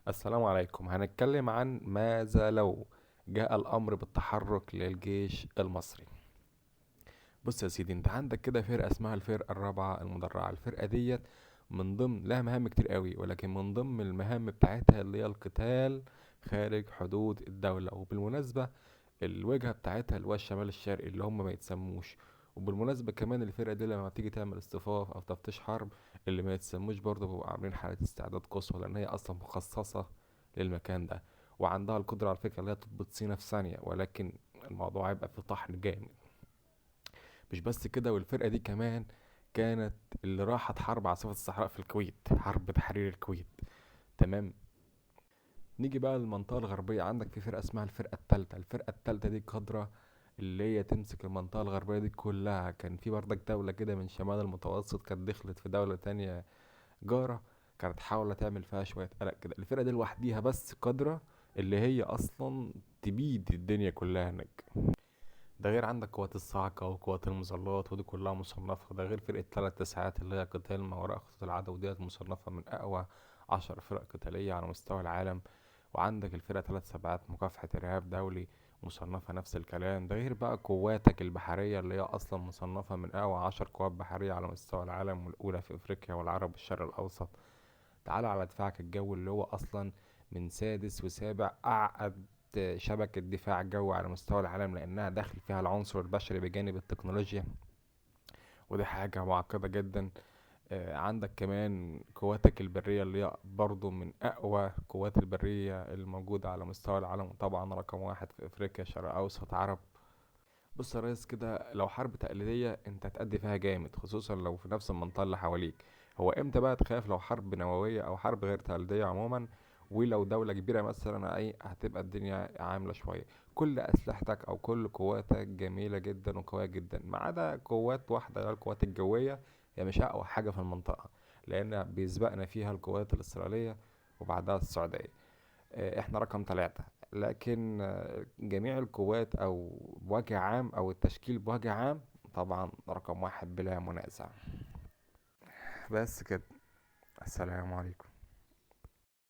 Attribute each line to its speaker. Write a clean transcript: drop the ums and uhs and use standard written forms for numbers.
Speaker 1: السلام عليكم. هنتكلم عن ماذا لو جاء الأمر بالتحرك للجيش المصري. بص يا سيدي، انت عندك كده فرقة اسمها الفرقة الرابعة المدرعة. الفرقة ديت من ضمن لها مهام كتير قوي، ولكن من ضمن المهام بتاعتها اللي هي القتال خارج حدود الدولة. وبالمناسبة الوجهة بتاعتها اللي هو الشمال الشرقي اللي هم ما يتسموش. وبالمناسبة كمان الفرقة دي لما تيجي تعمل اصطفاف أو تفتيش حرب، اللي ما يتسموش برضه بيبقوا عاملين حالة استعداد قصوى، لأن هي أصلا مخصصة للمكان ده. وعندها القدرة على فكرة اللي هي تضبط سينا في ثانية، ولكن الموضوع هيبقى في طحن جامد. مش بس كده، والفرقة دي كمان كانت اللي راحت حرب عاصفة الصحراء في الكويت، حرب تحرير الكويت. تمام. نيجي بقى للمنطقة الغربية، عندك في فرقة اسمها الفرقة التالتة. الفرقة التالتة دي قادرة اللي هي تمسك المنطقة الغربية دي كلها. كان في بردك دولة كده من شمال المتوسط كانت دخلت في دولة تانية جارة، كانت حاولة تعمل فيها شوية قلق كده. الفرقة دي لوحديها بس قادرة اللي هي أصلا تبيد الدنيا كلها هناك. ده غير عندك قوات الصاعقة وقوات المظلات، ودي كلها مصنفة. ده غير فرقة 3 9 اللي هي قتال ما وراء خطوط العدو، وديت مصنفة من أقوى 10 فرق قتالية على مستوى العالم. وعندك الفرقة 3 7 مكافحة إرهاب دولي، مصنفة نفس الكلام. ده غير بقى قواتك البحرية اللي هي أصلا مصنفة من أقوى 10 قوات بحرية على مستوى العالم، والأولى في أفريقيا والعرب والشرق الأوسط. تعالى على دفاعك الجوي اللي هو اصلا من سادس وسابع اعقد شبكة دفاع جوي على مستوى العالم، لانها داخل فيها العنصر البشري بجانب التكنولوجيا، ودي حاجة معقدة جدا. عندك كمان قواتك البرية اللي هي برضو من أقوى قوات البرية الموجودة على مستوى العالم، وطبعا رقم واحد في أفريقيا شرق أوسط عرب. بص يا ريس، كده لو حرب تقليدية انت هتأدي فيها جامد، خصوصا لو في نفس المنطقة اللي حواليك. هو امتى بقى تخاف؟ لو حرب نووية او حرب غير تقليدية عموما، ولو دولة كبيرة مثلا اي هتبقى الدنيا عاملة شوية. كل اسلحتك او كل قواتك جميلة جدا وقوية جدا، ما عدا قوات واحدة اللي هي القوات الجوية. هي مش اقوى حاجة في المنطقة، لان بيسبقنا فيها القوات الاسرائيلية وبعدها السعودية. احنا رقم 3. لكن جميع القوات او بوجه عام او التشكيل بوجه عام، طبعا رقم 1 بلا منازع. بس كده. السلام عليكم.